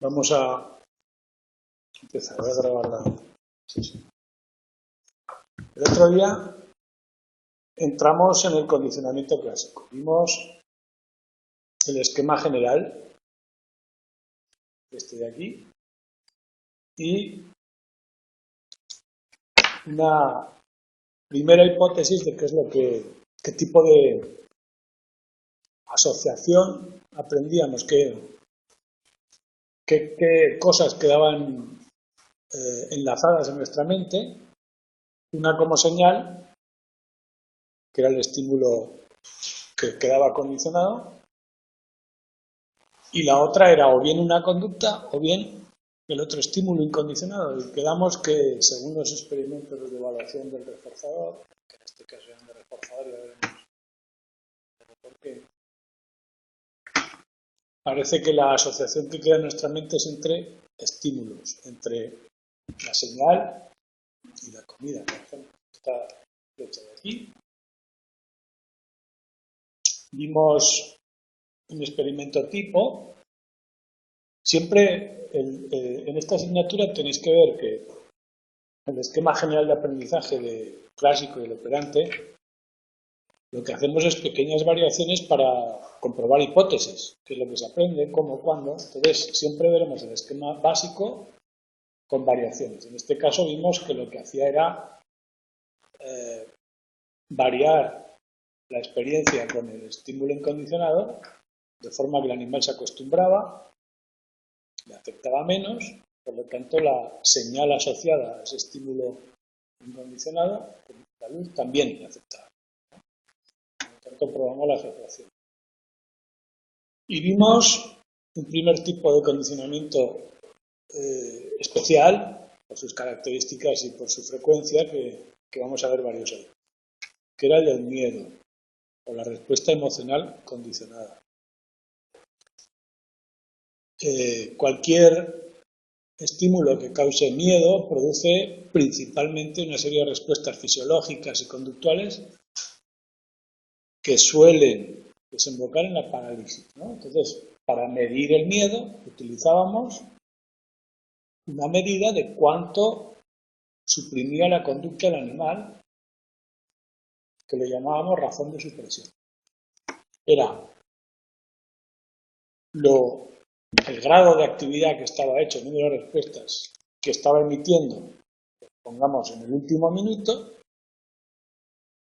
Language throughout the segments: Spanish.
Vamos a empezar a grabarla. Sí, sí. El otro día entramos en el condicionamiento clásico. Vimos el esquema general, este de aquí, y una primera hipótesis de qué tipo de asociación aprendíamos, qué cosas quedaban enlazadas en nuestra mente, una como señal, que era el estímulo que quedaba condicionado, y la otra era o bien una conducta o bien el otro estímulo incondicionado. Y quedamos que, según los experimentos de evaluación del reforzador, que en este caso eran de reforzador, ya veremos por qué, parece que la asociación que queda en nuestra mente es entre estímulos, entre la señal y la comida. Por ejemplo, esta flecha de aquí. Vimos un experimento tipo. Siempre en esta asignatura tenéis que ver que el esquema general de aprendizaje clásico y el operante, lo que hacemos es pequeñas variaciones para comprobar hipótesis, que es lo que se aprende, cómo, cuándo. Entonces, siempre veremos el esquema básico con variaciones. En este caso vimos que lo que hacía era variar la experiencia con el estímulo incondicionado, de forma que el animal se acostumbraba, le afectaba menos, por lo tanto la señal asociada a ese estímulo incondicionado, la luz, también le afectaba. Por lo tanto, probamos la asociación. Y vimos un primer tipo de condicionamiento especial, por sus características y por su frecuencia, que vamos a ver varios hoy, que era el del miedo, o la respuesta emocional condicionada. Cualquier estímulo que cause miedo produce principalmente una serie de respuestas fisiológicas y conductuales que suelen desembocar en la parálisis, ¿no? Entonces, para medir el miedo utilizábamos una medida de cuánto suprimía la conducta del animal, que le llamábamos razón de supresión. Era el grado de actividad que estaba hecho, el número de respuestas que estaba emitiendo, pongamos en el último minuto,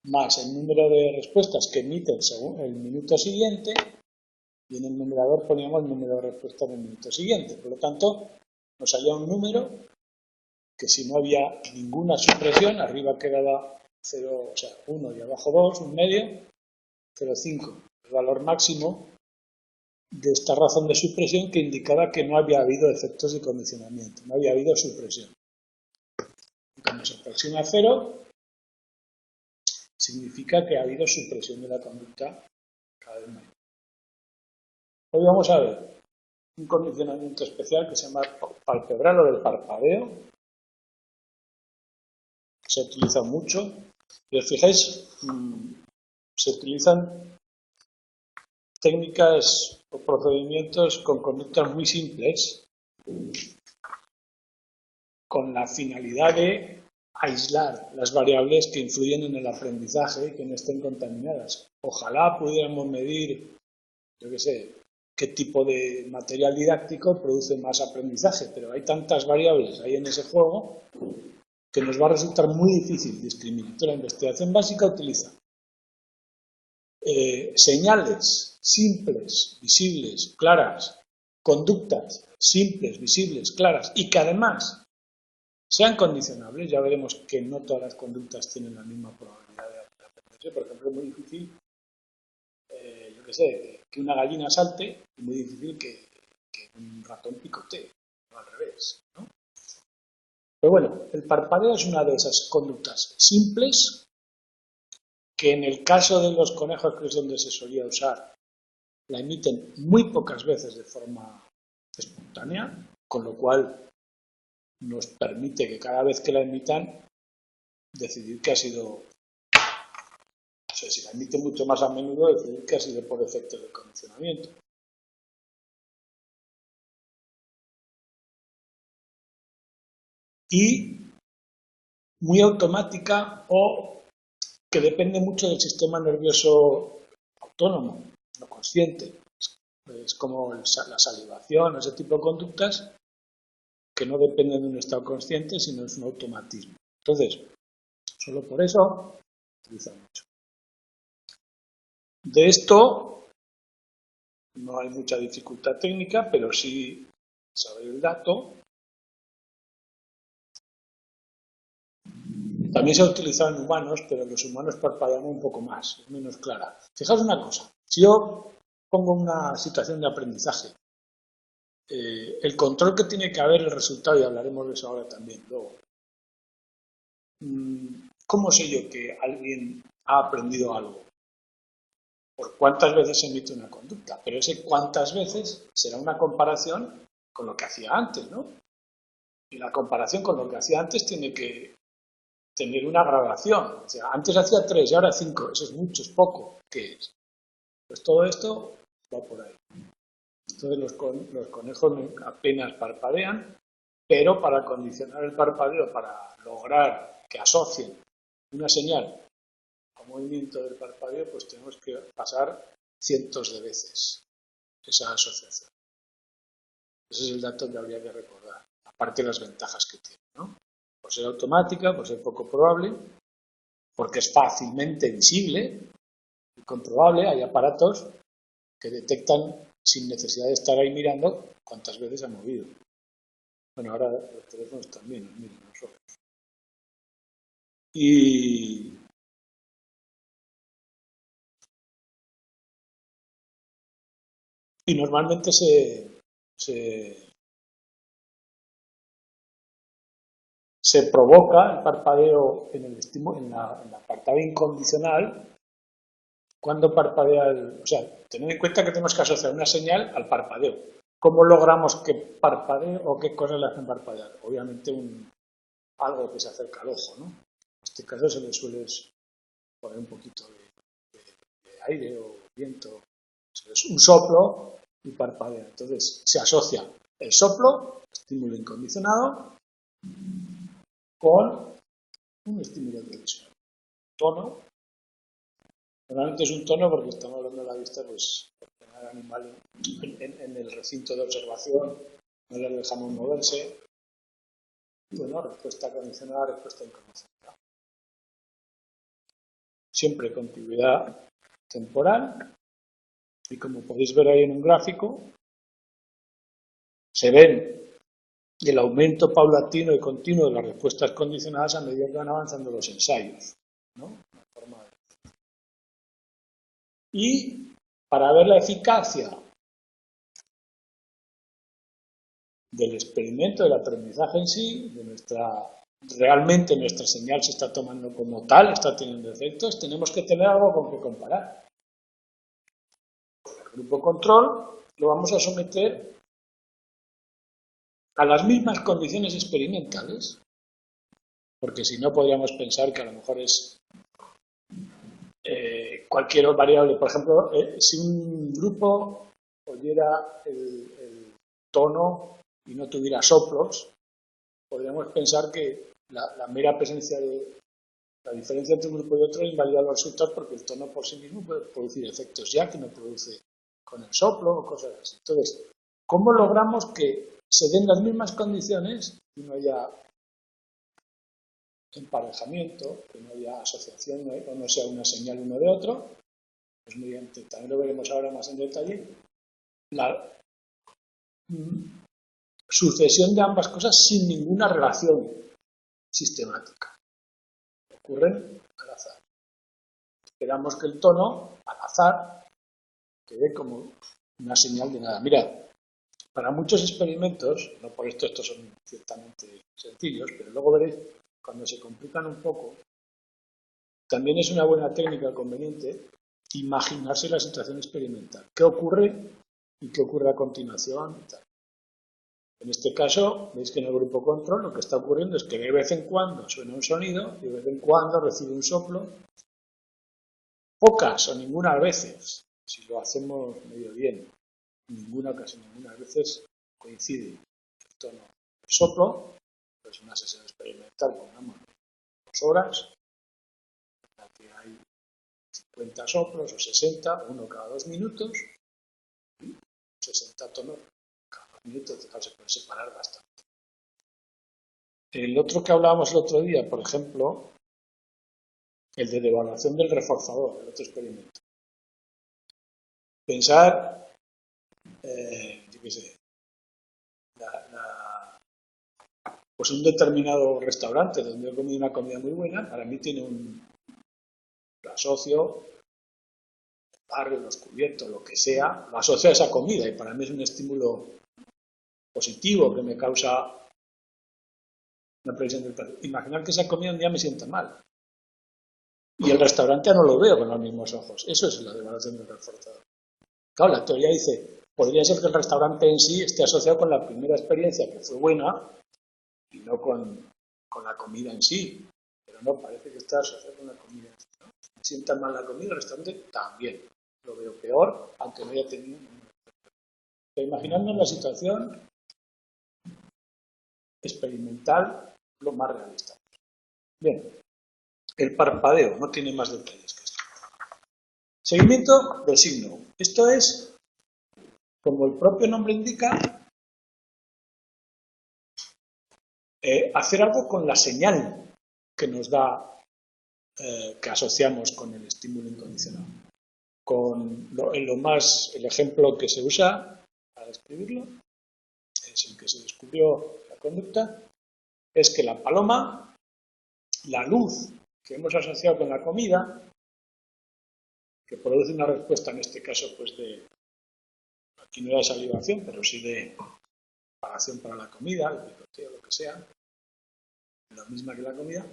más el número de respuestas que emiten según el minuto siguiente, y en el numerador poníamos el número de respuestas del minuto siguiente. Por lo tanto, nos salía un número que, si no había ninguna supresión, arriba quedaba 0, o sea, 1 y abajo 2, un medio, 0,5, el valor máximo de esta razón de supresión, que indicaba que no había habido efectos de condicionamiento, no había habido supresión. Y cuando se aproxima a 0, significa que ha habido supresión de la conducta cada vez mayor. Hoy vamos a ver un condicionamiento especial que se llama palpebral o del parpadeo. Se utiliza mucho. Y os fijáis, se utilizan técnicas o procedimientos con conductas muy simples, con la finalidad de aislar las variables que influyen en el aprendizaje y que no estén contaminadas. Ojalá pudiéramos medir, yo qué sé, qué tipo de material didáctico produce más aprendizaje, pero hay tantas variables ahí en ese juego que nos va a resultar muy difícil discriminar. Entonces, la investigación básica utiliza señales simples, visibles, claras, conductas simples, visibles, claras, y que además sean condicionables. Ya veremos que no todas las conductas tienen la misma probabilidad de aprenderse. Por ejemplo, es muy difícil, yo qué sé, que una gallina salte, y muy difícil que un ratón picotee, o al revés, ¿no? Pero bueno, el parpadeo es una de esas conductas simples que, en el caso de los conejos, que es donde se solía usar, la emiten muy pocas veces de forma espontánea, con lo cual nos permite que cada vez que la emitan decidir que ha sido, o sea, si la emiten mucho más a menudo, decidir que ha sido por efecto del condicionamiento. y muy automática o que depende mucho del sistema nervioso autónomo, no consciente. Es como la salivación, ese tipo de conductas que no dependen de un estado consciente, sino es un automatismo. Entonces, solo por eso utiliza mucho. De esto no hay mucha dificultad técnica, pero sí saber el dato. También se ha utilizado en humanos, pero en los humanos parpadeamos un poco más, es menos clara. Fijaos una cosa, si yo pongo una situación de aprendizaje, el control que tiene que haber el resultado, y hablaremos de eso ahora también luego. ¿Cómo sé yo que alguien ha aprendido algo? Por cuántas veces se emite una conducta, pero ese cuántas veces será una comparación con lo que hacía antes, ¿no? Y la comparación con lo que hacía antes tiene que tener una gradación. O sea, antes hacía 3 y ahora 5, eso es mucho, es poco. ¿Qué es? Pues todo esto va por ahí. Entonces los conejos apenas parpadean, pero para condicionar el parpadeo, para lograr que asocien una señal al movimiento del parpadeo, pues tenemos que pasar cientos de veces esa asociación. Ese es el dato que habría que recordar, aparte de las ventajas que tiene, ¿no? Por ser automática, por ser poco probable, porque es fácilmente visible y comprobable. Hay aparatos que detectan sin necesidad de estar ahí mirando cuántas veces ha movido. Bueno, ahora los teléfonos también nos miran los ojos. Y normalmente se provoca el parpadeo en el estímulo, en la parpadeo incondicional, cuando parpadea o sea, tened en cuenta que tenemos que asociar una señal al parpadeo. ¿Cómo logramos que parpadee o qué cosas le hacen parpadear? Obviamente algo que se acerca al ojo, ¿no? En este caso se le suele poner un poquito de aire o viento, un soplo y parpadea. Entonces se asocia el soplo, estímulo incondicionado, con un estímulo televisivo. Tono. Normalmente es un tono porque estamos hablando de la vista, pues, porque al animal en el recinto de observación no le dejamos moverse. Bueno, respuesta condicionada, respuesta incondicionada. Siempre continuidad temporal. Y como podéis ver ahí en un gráfico, se ven el aumento paulatino y continuo de las respuestas condicionadas a medida que van avanzando los ensayos, ¿no? Y para ver la eficacia del experimento, del aprendizaje en sí, realmente nuestra señal se está tomando como tal, está teniendo efectos, tenemos que tener algo con que comparar. El grupo control lo vamos a someter a las mismas condiciones experimentales, porque si no podríamos pensar que a lo mejor es cualquier variable. Por ejemplo, si un grupo oyera el tono y no tuviera soplos, podríamos pensar que la mera presencia de la diferencia entre un grupo y otro invalida los resultados porque el tono por sí mismo puede producir efectos ya que no produce con el soplo o cosas así. Entonces, ¿cómo logramos que se den las mismas condiciones y no haya emparejamiento, que no haya asociación o no sea una señal uno de otro? Pues mediante, también lo veremos ahora más en detalle, la sucesión de ambas cosas sin ninguna relación sistemática. Ocurren al azar. Esperamos que el tono, al azar, quede como una señal de nada. Mirad, para muchos experimentos, no por esto estos son ciertamente sencillos, pero luego veréis, cuando se complican un poco, también es una buena técnica conveniente imaginarse la situación experimental. ¿Qué ocurre y qué ocurre a continuación? Y tal. En este caso, veis que en el grupo control lo que está ocurriendo es que de vez en cuando suena un sonido y de vez en cuando recibe un soplo. Pocas o ninguna veces, si lo hacemos medio bien, ninguna ocasión, ninguna veces coincide el tono, el soplo, Pues una sesión experimental, pongamos 2 horas, en la que hay 50 soplos o 60, uno cada 2 minutos, y 60 tonos cada 2 minutos, se puede separar bastante. El otro que hablábamos el otro día, por ejemplo, el de devaluación del reforzador, el otro experimento. Pensar, yo qué sé, pues un determinado restaurante donde he comido una comida muy buena, para mí tiene lo asocio, el barrio, los cubiertos, lo que sea, lo asocio a esa comida y para mí es un estímulo positivo que me causa una previsión del placer. Imaginar que esa comida un día me sienta mal y el restaurante no lo veo con los mismos ojos. Eso es la devaluación del reforzador. Claro, la teoría dice, podría ser que el restaurante en sí esté asociado con la primera experiencia que fue buena y no con la comida en sí. Pero no, parece que está asociado con la comida en sí, ¿no? Si me sienta mal la comida, el restaurante también. Lo veo peor, aunque no haya tenido ningún efecto. Pero imaginando la situación experimental lo más realista. Bien, el parpadeo no tiene más detalles que esto. Seguimiento del signo. Esto es, como el propio nombre indica, hacer algo con la señal que nos da, que asociamos con el estímulo incondicional. El ejemplo que se usa para describirlo, es el que se descubrió la conducta, es que la paloma, la luz que hemos asociado con la comida, que produce una respuesta en este caso, pues aquí no era salivación, pero sí de preparación para la comida, el picoteo, lo que sea, la misma que la comida,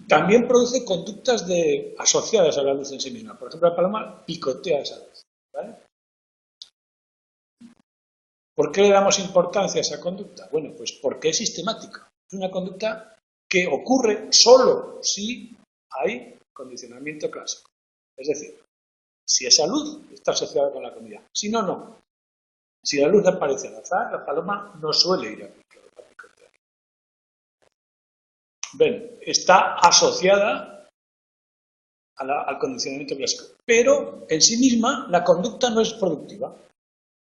también produce conductas asociadas a la luz en sí misma. Por ejemplo, la paloma picotea esa luz, ¿vale? ¿Por qué le damos importancia a esa conducta? Bueno, pues porque es sistemática. Es una conducta que ocurre solo si hay condicionamiento clásico. Es decir, si esa luz está asociada con la comida. Si no, no. Si la luz aparece al azar, la paloma no suele ir a picotear. Ven, está asociada al condicionamiento clásico. Pero en sí misma la conducta no es productiva.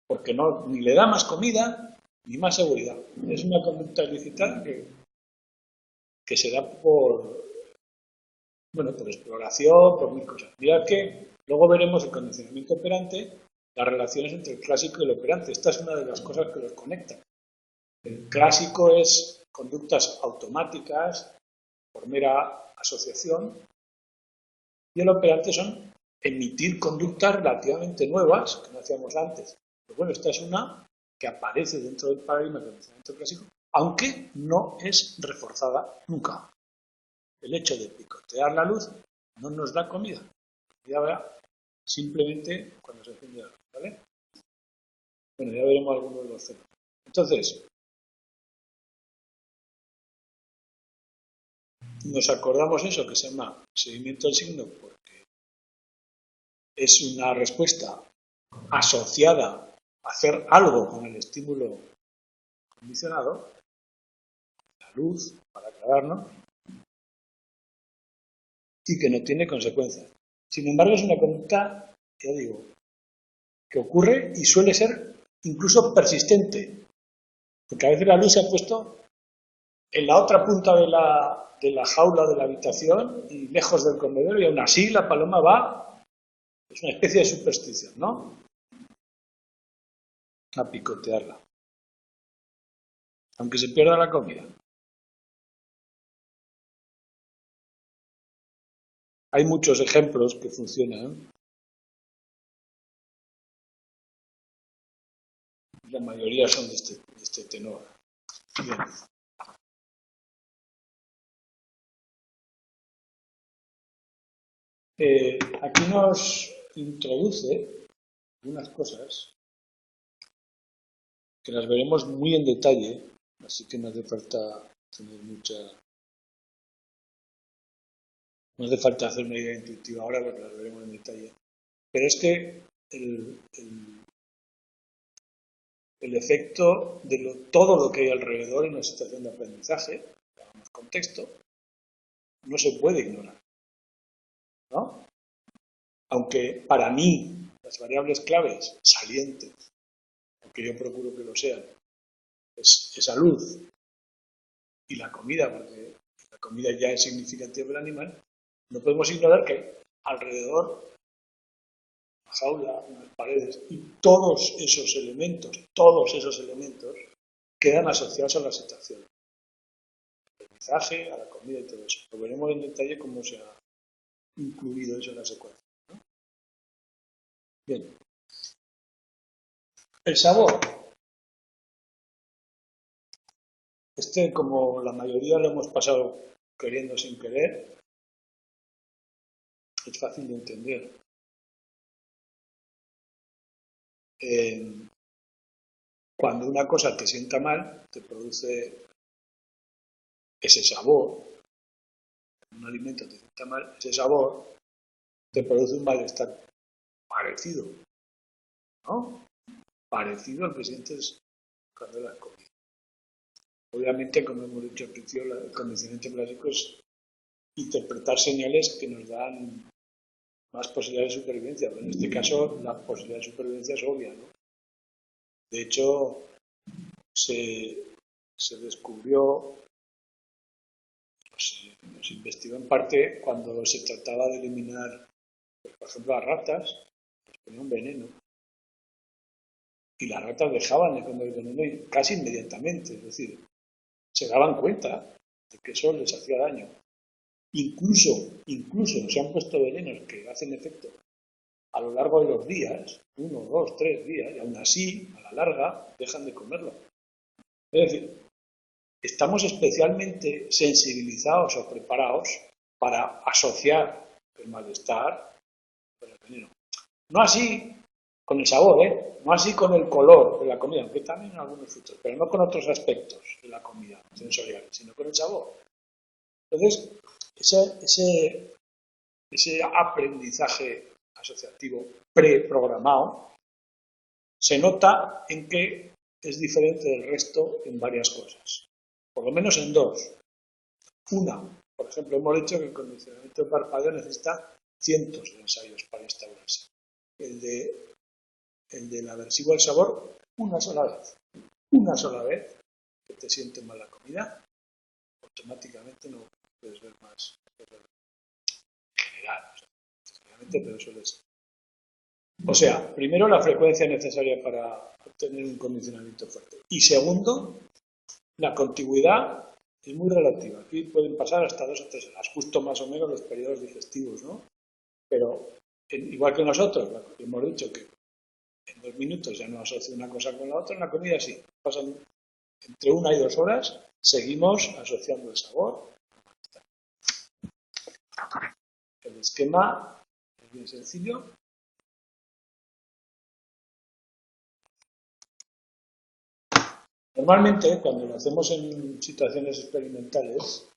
Porque ni le da más comida ni más seguridad. Es una conducta ilícita que se da por exploración, por mil cosas. Mirad que luego veremos el condicionamiento operante, las relaciones entre el clásico y el operante. Esta es una de las cosas que los conectan. El clásico es conductas automáticas, por mera asociación, y el operante son emitir conductas relativamente nuevas, que no hacíamos antes. Pero bueno, esta es una que aparece dentro del paradigma del condicionamiento clásico, aunque no es reforzada nunca. El hecho de picotear la luz no nos da comida. Ya verá, simplemente cuando se enciende la luz, ¿vale? Bueno, ya veremos algunos de los fenómenos. Entonces, nos acordamos eso que se llama seguimiento del signo porque es una respuesta asociada a hacer algo con el estímulo condicionado, la luz, para aclararnos, y que no tiene consecuencias. Sin embargo, es una conducta, ya digo, que ocurre y suele ser incluso persistente, porque a veces la luz se ha puesto en la otra punta de la jaula de la habitación y lejos del comedor y aún así la paloma va, es una especie de superstición, ¿no? A picotearla, aunque se pierda la comida. Hay muchos ejemplos que funcionan. La mayoría son de este tenor. Bien. Aquí nos introduce unas cosas que las veremos muy en detalle, así que no hace falta tener no hace falta hacer una idea intuitiva ahora porque las veremos en detalle. Pero es que el efecto de todo lo que hay alrededor en una situación de aprendizaje, llamamos contexto, no se puede ignorar, ¿no? Aunque para mí las variables claves salientes, aunque yo procuro que lo sean, es esa luz y la comida, porque la comida ya es significativa del animal, no podemos ignorar que alrededor, la jaula, las paredes y todos esos elementos quedan asociados a la situación, al aprendizaje, a la comida y todo eso. Lo veremos en detalle cómo se ha incluido eso en la secuencia, ¿no? Bien. El sabor. Como la mayoría lo hemos pasado queriendo sin querer, es fácil de entender. Cuando una cosa te sienta mal, te produce ese sabor. Cuando un alimento te sienta mal, ese sabor te produce un malestar parecido, ¿no? Parecido al que sientes cuando la has comido. Obviamente, como hemos dicho al principio, el condicionamiento clásico es interpretar señales que nos dan más posibilidades de supervivencia, pero en este caso la posibilidad de supervivencia es obvia, ¿no? De hecho, se descubrió, se investigó en parte cuando se trataba de eliminar, pues, por ejemplo, a ratas, les ponían veneno. Y las ratas dejaban de comer veneno casi inmediatamente, es decir, se daban cuenta de que eso les hacía daño. Incluso se han puesto venenos que hacen efecto a lo largo de los días, 1, 2, 3 días, y aún así, a la larga, dejan de comerlo. Es decir, estamos especialmente sensibilizados o preparados para asociar el malestar con el veneno. No así con el sabor, no así con el color de la comida, aunque también en algunos frutos, pero no con otros aspectos de la comida sensorial, sino con el sabor. Entonces, ese aprendizaje asociativo preprogramado se nota en que es diferente del resto en varias cosas, por lo menos en dos. Una, por ejemplo, hemos dicho que el condicionamiento de parpadeo necesita cientos de ensayos para instaurarse. El del aversivo al sabor, una sola vez que te siente mal la comida, automáticamente no puedes ver más general, pero suele ser. O sea, primero la frecuencia necesaria para obtener un condicionamiento fuerte. Y segundo, la contigüidad es muy relativa. Aquí pueden pasar hasta 2 o 3 horas, justo más o menos los periodos digestivos, ¿no? Pero igual que nosotros, hemos dicho que en 2 minutos ya no asocia una cosa con la otra, en la comida sí. Pasan entre 1 y 2 horas, seguimos asociando el sabor. El esquema es bien sencillo. Normalmente, cuando lo hacemos en situaciones experimentales,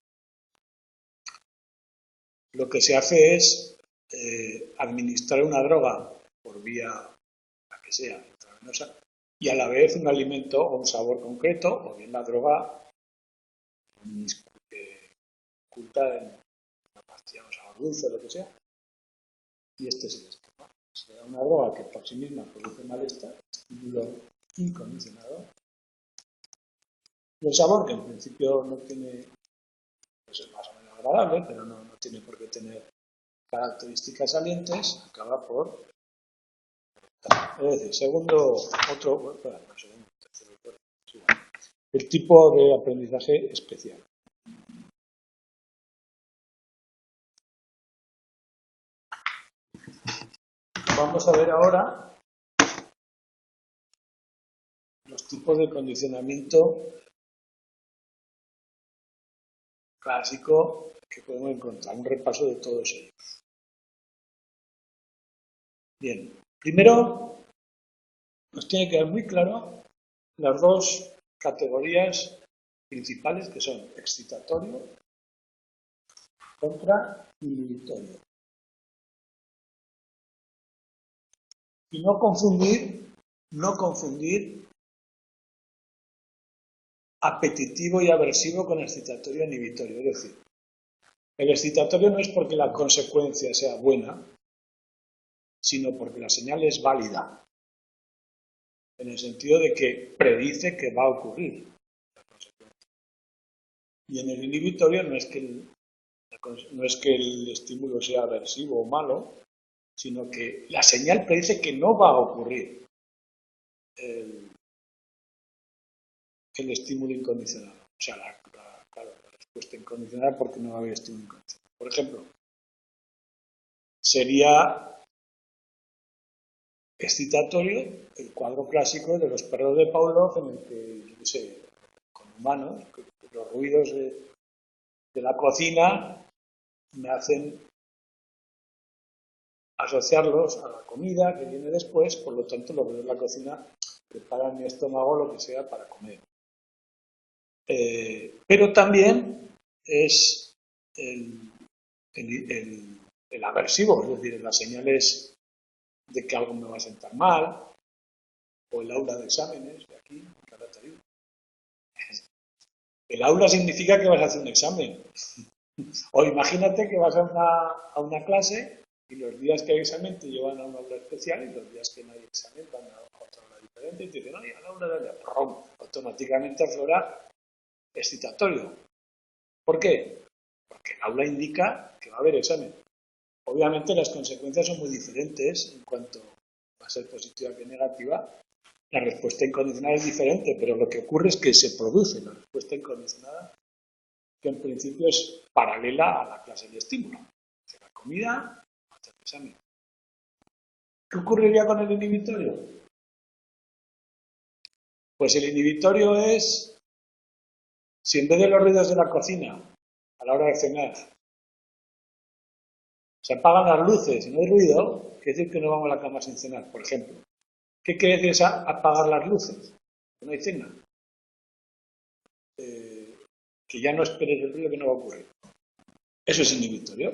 lo que se hace es administrar una droga por vía, la que sea, intravenosa, y a la vez un alimento o un sabor concreto, o bien la droga oculta en una pastilla, un sabor dulce o lo que sea. Y este es el esquema. Se da una droga que por sí misma produce malestar, estímulo incondicionado. Y el sabor, que en principio no tiene, pues es más o menos agradable, pero no tiene por qué tener características salientes, acaba por... Es decir, el tipo de aprendizaje especial. Vamos a ver ahora los tipos de condicionamiento clásico que podemos encontrar, un repaso de todos ellos. Bien, primero nos tiene que quedar muy claro las dos categorías principales que son excitatorio contra inhibitorio. Y no confundir apetitivo y aversivo con excitatorio inhibitorio. Es decir, el excitatorio no es porque la consecuencia sea buena, sino porque la señal es válida, en el sentido de que predice que va a ocurrir. Y en el inhibitorio no es que el estímulo sea aversivo o malo, sino que la señal predice que no va a ocurrir el estímulo incondicional. O sea, claro, la respuesta incondicional porque no va a haber estímulo incondicional. Por ejemplo, sería excitatorio el cuadro clásico de los perros de Pavlov, en el que, yo qué sé, con humanos, los ruidos de la cocina me hacen asociarlos a la comida que viene después, por lo tanto los ruidos de la cocina preparan mi estómago lo que sea para comer. Pero también es el aversivo, es decir, las señales de que algo me va a sentar mal, o el aula de exámenes, de aquí, el aula significa que vas a hacer un examen. O imagínate que vas a una clase y los días que hay examen te llevan a una aula especial y los días que no hay examen van a otra aula diferente y te dicen, oye, al aula de ¡pum! Automáticamente aflora excitatorio. ¿Por qué? Porque el aula indica que va a haber examen. Obviamente las consecuencias son muy diferentes en cuanto va a ser positiva que negativa. La respuesta incondicional es diferente, pero lo que ocurre es que se produce la respuesta incondicionada, que en principio es paralela a la clase de estímulo. La comida, hasta el examen. ¿Qué ocurriría con el inhibitorio? Pues el inhibitorio es, si en vez de los ruidos de la cocina, a la hora de cenar, se apagan las luces y no hay ruido, quiere decir que no vamos a la cama sin cenar, por ejemplo. ¿Qué quiere decir esa apagar las luces? Que no hay cena. Que ya no esperes el ruido, que no va a ocurrir. Eso es inhibitorio.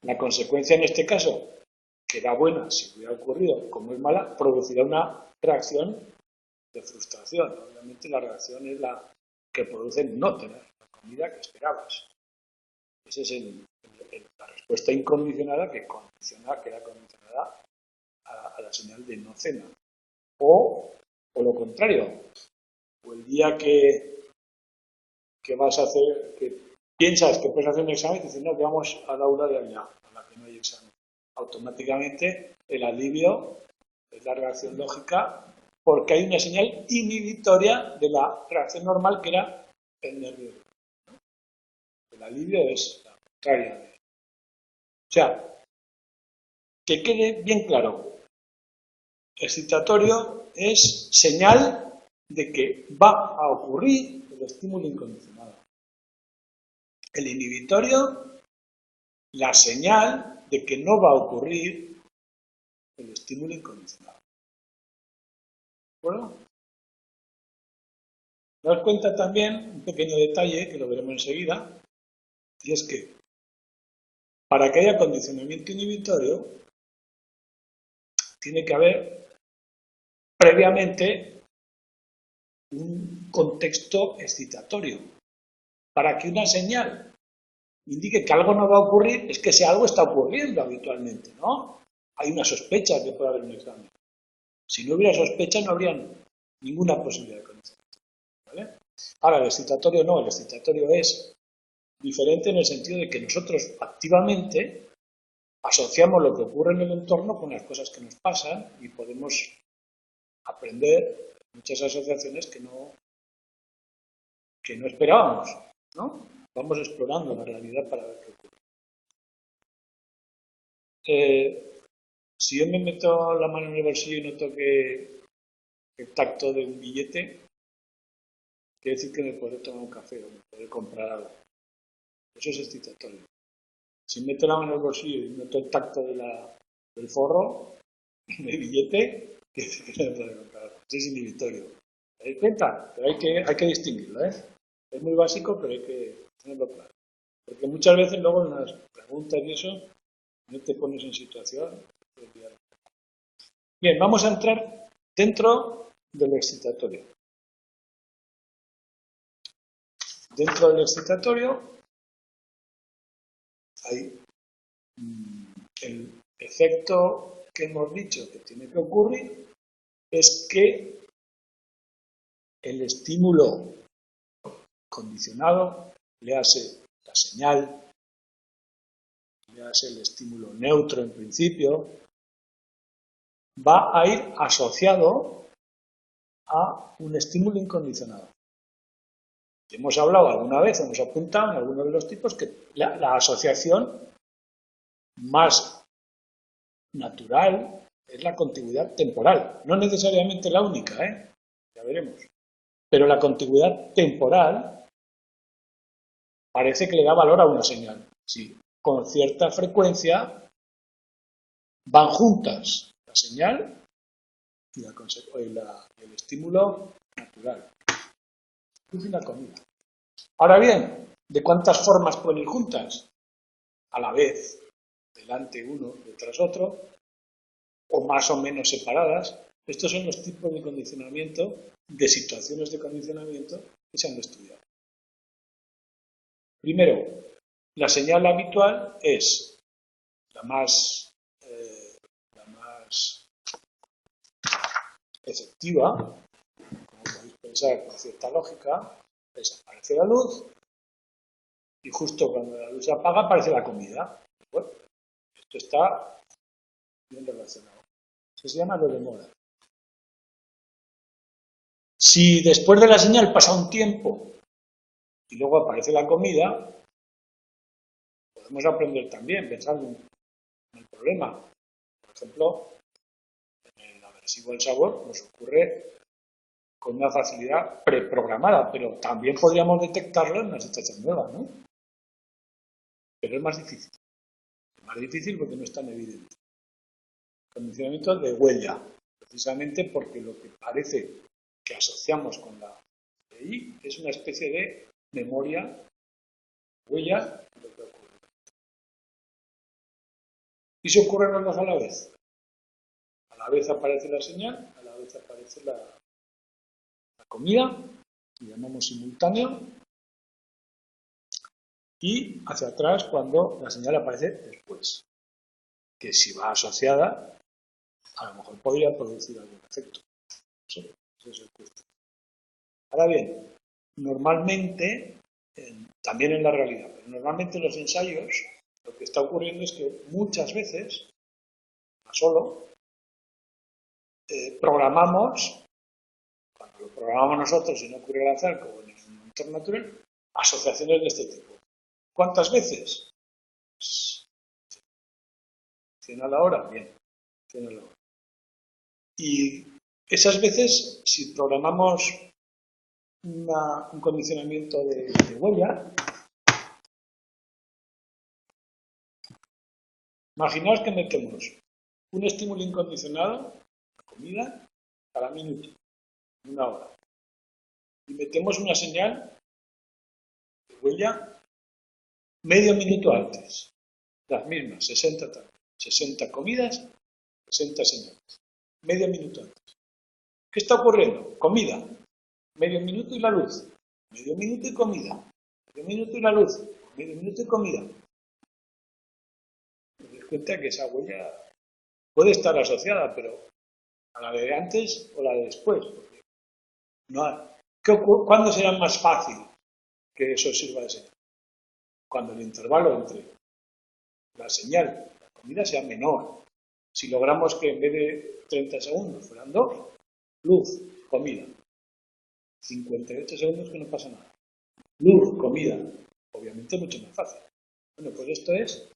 La consecuencia en este caso, que era buena si hubiera ocurrido, como es mala, producirá una reacción de frustración. Obviamente la reacción es la que produce no tener la comida que esperabas. Esa es la respuesta incondicionada que era condicionada a la señal de no cena. O lo contrario, o el día que vas a hacer, que piensas que puedes hacer un examen y te dicen, no, que vamos a la aula de allá, a la que no hay examen. Automáticamente el alivio es la reacción lógica porque hay una señal inhibitoria de la reacción normal que era el nervio. El alivio es la contraria. O sea, que quede bien claro, excitatorio es señal de que va a ocurrir el estímulo incondicionado. El inhibitorio, la señal de que no va a ocurrir el estímulo incondicionado. ¿De acuerdo? Daos cuenta también, un pequeño detalle, que lo veremos enseguida, y es que para que haya condicionamiento inhibitorio, tiene que haber previamente un contexto excitatorio. Para que una señal indique que algo no va a ocurrir, es que ese algo está ocurriendo habitualmente, ¿no? Hay una sospecha de que puede haber un examen. Si no hubiera sospecha, no habría ninguna posibilidad de condicionamiento. ¿Vale? Ahora, el excitatorio no, el excitatorio es diferente en el sentido de que nosotros activamente asociamos lo que ocurre en el entorno con las cosas que nos pasan y podemos aprender muchas asociaciones que no esperábamos, ¿no? Vamos explorando la realidad para ver qué ocurre. Si yo me meto la mano en el bolsillo y noto que el tacto de un billete, quiere decir que me puedo tomar un café o me puedo comprar algo. Eso es excitatorio. Si meto la mano en el bolsillo y noto el tacto del forro, del billete, quiere decir que no me puedo comprar algo. Eso es inhibitorio. ¿Te dais cuenta? Pero hay que distinguirlo, ¿eh? Es muy básico, pero hay que tenerlo claro. Porque muchas veces luego en las preguntas y eso, no te pones en situación. Bien, vamos a entrar dentro del excitatorio. dentro del excitatorio hay el efecto que hemos dicho que tiene que ocurrir es que el estímulo condicionado, le hace la señal, le hace el estímulo neutro en principio, va a ir asociado a un estímulo incondicionado. Y hemos hablado alguna vez, hemos apuntado en algunos de los tipos que la asociación más natural es la contigüidad temporal. No necesariamente la única, ya veremos. Pero la contigüidad temporal parece que le da valor a una señal. Si con cierta frecuencia van juntas la señal y el estímulo natural. Luz y la comida. Ahora bien, ¿de cuántas formas pueden ir juntas? A la vez, delante uno, detrás otro, o más o menos separadas. Estos son los tipos de condicionamiento, de situaciones de condicionamiento que se han estudiado. Primero, la señal habitual es la más efectiva, como podéis pensar con cierta lógica, desaparece la luz y justo cuando la luz se apaga aparece la comida. Bueno, esto está bien relacionado. Eso se llama lo de moda. Si después de la señal pasa un tiempo y luego aparece la comida, podemos aprender también pensando en el problema. Por ejemplo, en el aversivo al sabor nos ocurre con una facilidad preprogramada, pero también podríamos detectarlo en una situación nueva, ¿no? Pero es más difícil. Es más difícil porque no es tan evidente. Condicionamiento de huella, precisamente porque lo que parece que asociamos con la EI es una especie de memoria, huella de lo que ocurre. ¿Y si ocurren los dos a la vez? A la vez aparece la señal, a la vez aparece la comida, que llamamos simultáneo, y hacia atrás cuando la señal aparece después, que si va asociada, a lo mejor podría producir algún efecto. Eso es el cuestión. Ahora bien, normalmente, también en la realidad, pero normalmente en los ensayos, lo que está ocurriendo es que muchas veces, no solo, programamos, cuando lo programamos nosotros y no ocurre al azar, como en el entorno natural, asociaciones de este tipo. ¿Cuántas veces? 100 a la hora, bien, 100 a la hora. Y esas veces, si programamos un condicionamiento de huella, imaginaos que metemos un estímulo incondicionado, la comida, cada minuto, una hora. Y metemos una señal de huella medio minuto antes. Las mismas, 60 comidas, 60 señales. Medio minuto antes. ¿Qué está ocurriendo? Comida. Medio minuto y la luz. Medio minuto y comida. Medio minuto y la luz. Medio minuto y comida. Te das cuenta que esa huella puede estar asociada, pero a la de antes o la de después. No, ¿cuándo será más fácil que eso sirva de señal? Cuando el intervalo entre la señal y la comida sea menor. Si logramos que en vez de 30 segundos fueran 2, luz, comida. 58 segundos que no pasa nada. Luz, comida. Obviamente mucho más fácil. Bueno, pues esto es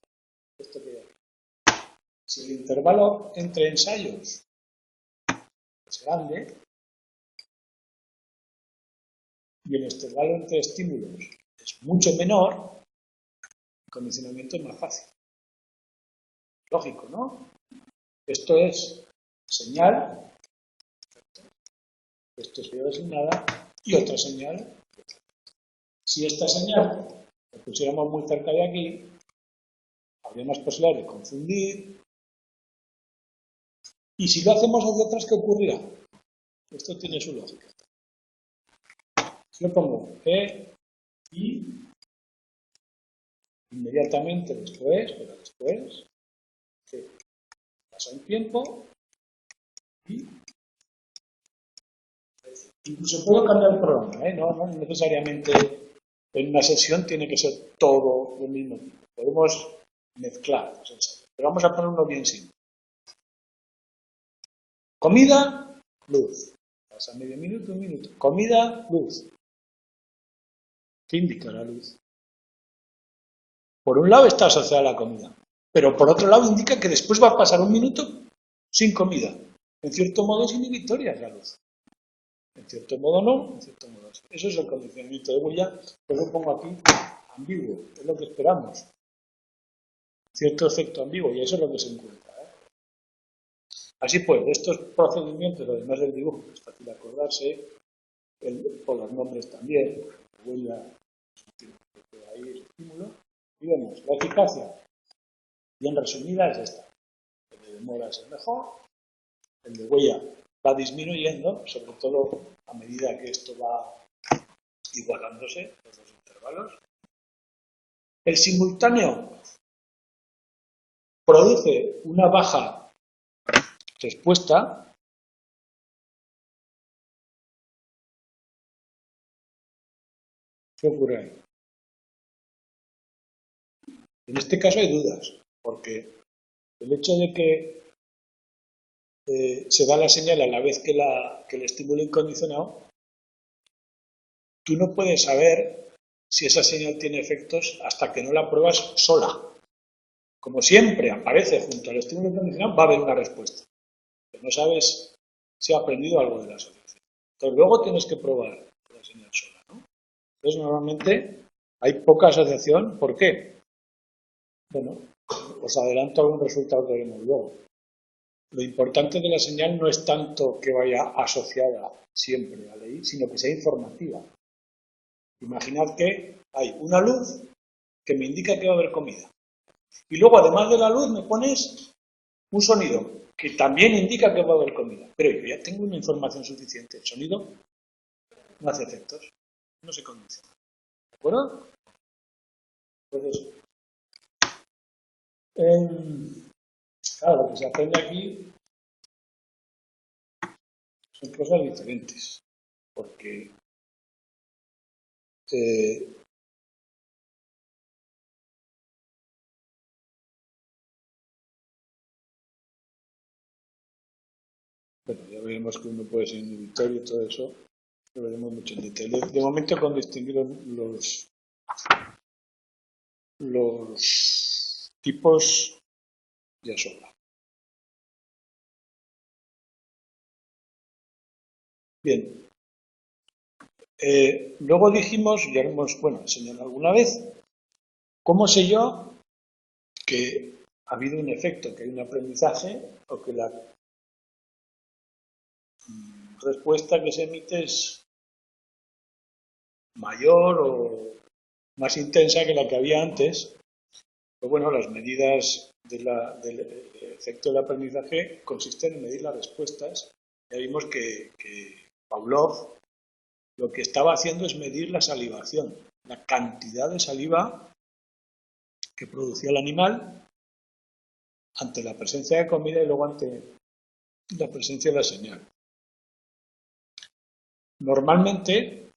esto que hay aquí. Si el intervalo entre ensayos es grande y el intervalo entre estímulos es mucho menor, el condicionamiento es más fácil. Lógico, ¿no? Esto es señal, esto es periodo asignada y otra señal. Si esta señal la pusiéramos muy cerca de aquí, habría más posibilidad de confundir. Y si lo hacemos hacia atrás, ¿qué ocurrirá? Esto tiene su lógica. Si yo pongo E y inmediatamente después, que pasa un tiempo y incluso puedo cambiar el programa, no necesariamente en una sesión tiene que ser todo del mismo tipo. Podemos mezclar las ensayos, pero vamos a poner uno bien simple. Comida, luz. Pasa medio minuto, un minuto. Comida, luz. ¿Qué indica la luz? Por un lado está asociada a la comida, pero por otro lado indica que después va a pasar un minuto sin comida. En cierto modo es inhibitoria la luz. En cierto modo no, en cierto modo sí. Eso es el condicionamiento de huella, que lo pongo aquí ambiguo, es lo que esperamos. Cierto efecto ambiguo, y eso es lo que se encuentra. Así pues, estos procedimientos, además del dibujo, que es fácil acordarse, por los nombres también, huella, ahí el estímulo, y vemos, la eficacia, bien resumida, es esta. El de demora es el mejor, el de huella va disminuyendo, sobre todo a medida que esto va igualándose, los dos intervalos. El simultáneo produce una baja respuesta. ¿Qué ocurre ahí? En este caso hay dudas, porque el hecho de que se da la señal a la vez que el estímulo incondicionado, tú no puedes saber si esa señal tiene efectos hasta que no la pruebas sola. Como siempre aparece junto al estímulo incondicionado, va a haber una respuesta. Pero no sabes si ha aprendido algo de la asociación. Entonces luego tienes que probar la señal sola, ¿no? Entonces normalmente hay poca asociación. ¿Por qué? Bueno, os adelanto algún resultado que veremos luego. Lo importante de la señal no es tanto que vaya asociada siempre a la I, sino que sea informativa. Imaginad que hay una luz que me indica que va a haber comida. Y luego, además de la luz, me pones un sonido que también indica que va a haber comida. Pero yo ya tengo una información suficiente. El sonido no hace efectos, no se condice. ¿De acuerdo? Entonces, claro, lo que se aprende aquí son cosas diferentes. Porque bueno, ya veremos que uno puede ser inhibitorio y todo eso, lo veremos mucho en detalle. De momento, con distinguir los tipos ya sobra. Bien. Luego dijimos, ya lo hemos enseñado alguna vez, ¿cómo sé yo que ha habido un efecto, que hay un aprendizaje o que la respuesta que se emite es mayor o más intensa que la que había antes? Pues bueno, las medidas del efecto del aprendizaje consisten en medir las respuestas. Ya vimos que Pavlov lo que estaba haciendo es medir la salivación, la cantidad de saliva que producía el animal ante la presencia de comida y luego ante la presencia de la señal. Normalmente,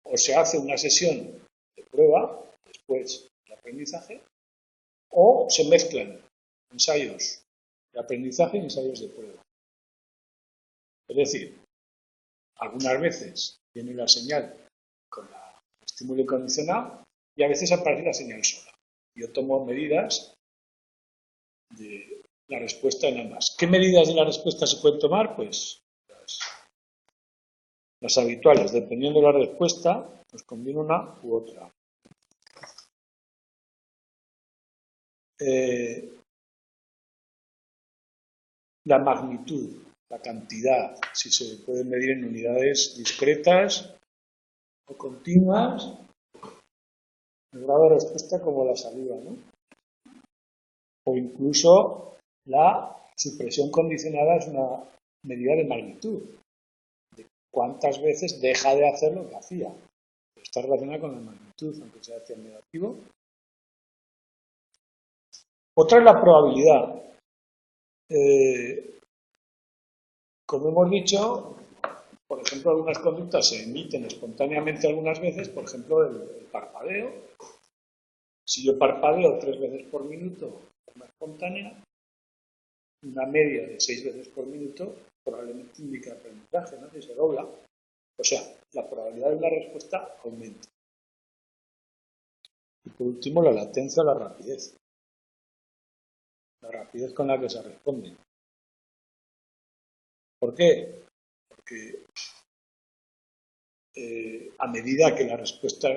o se hace una sesión de prueba, después del aprendizaje, o se mezclan ensayos de aprendizaje y ensayos de prueba. Es decir, algunas veces viene la señal con el estímulo incondicionado y a veces aparece la señal sola. Yo tomo medidas de la respuesta en ambas. ¿Qué medidas de la respuesta se pueden tomar? Pues las habituales. Dependiendo de la respuesta, pues conviene una u otra. La magnitud, la cantidad, si se puede medir en unidades discretas o continuas, el grado de respuesta como la saliva, ¿no? O incluso la supresión condicionada es una medida de magnitud, de cuántas veces deja de hacer lo que hacía. está relacionada con la magnitud, aunque sea hacia el negativo. Otra es la probabilidad. Como hemos dicho, por ejemplo, algunas conductas se emiten espontáneamente algunas veces, por ejemplo, el parpadeo. Si yo parpadeo 3 veces por minuto de forma espontánea, una media de 6 veces por minuto probablemente indica aprendizaje, ¿no? Si se dobla. O sea, la probabilidad de la respuesta aumenta. Y por último, la latencia o la rapidez. La rapidez con la que se responde. ¿Por qué? Porque a medida que la respuesta,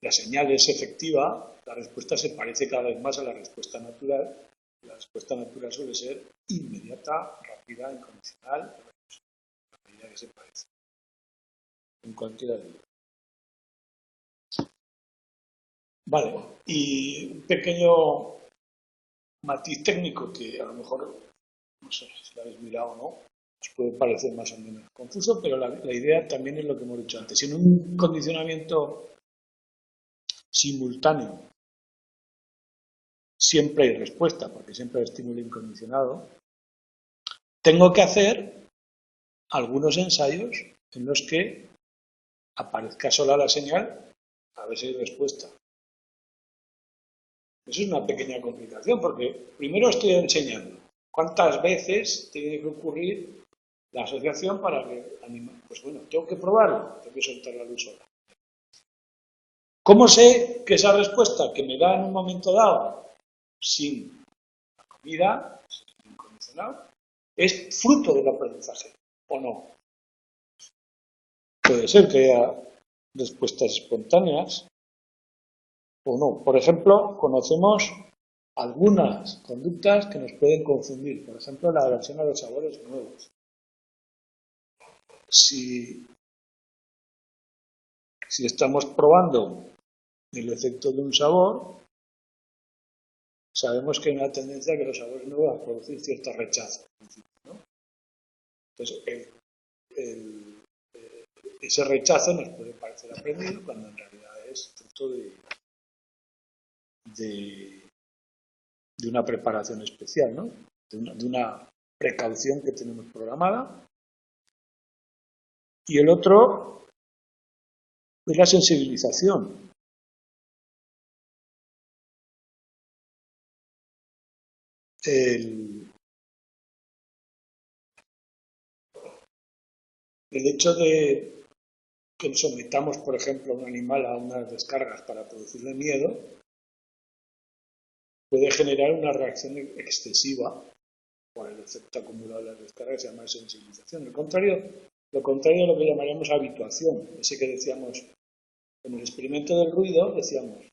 la señal es efectiva, la respuesta se parece cada vez más a la respuesta natural. La respuesta natural suele ser inmediata, rápida, incondicional, a medida que se parece. En cualquiera de ellos. Vale, y un pequeño matiz técnico que a lo mejor, no sé si lo habéis mirado o no, os puede parecer más o menos confuso, pero la idea también es lo que hemos dicho antes. Si en un condicionamiento simultáneo siempre hay respuesta, porque siempre hay estímulo incondicionado, tengo que hacer algunos ensayos en los que aparezca sola la señal, a ver si hay respuesta. Eso es una pequeña complicación, porque primero estoy enseñando cuántas veces tiene que ocurrir la asociación para que anime. Pues bueno, tengo que probarlo, tengo que soltar la luz sola. ¿Cómo sé que esa respuesta que me da en un momento dado, sin la comida, sin incondicional, es fruto del aprendizaje o no? Puede ser que haya respuestas espontáneas o no. Por ejemplo, conocemos algunas conductas que nos pueden confundir. Por ejemplo, la aversión a los sabores nuevos. Si estamos probando el efecto de un sabor, sabemos que hay una tendencia a que los sabores nuevos van a producir cierto rechazo. ¿No? Entonces, ese rechazo nos puede parecer aprendido cuando en realidad es fruto de una preparación especial, ¿no? de una precaución que tenemos programada. Y el otro es la sensibilización. El hecho de que sometamos, por ejemplo, a un animal a unas descargas para producirle miedo puede generar una reacción excesiva por el efecto acumulado de las descargas, se llama sensibilización. Lo contrario de lo que llamaríamos habituación, ese que decíamos en el experimento del ruido, decíamos,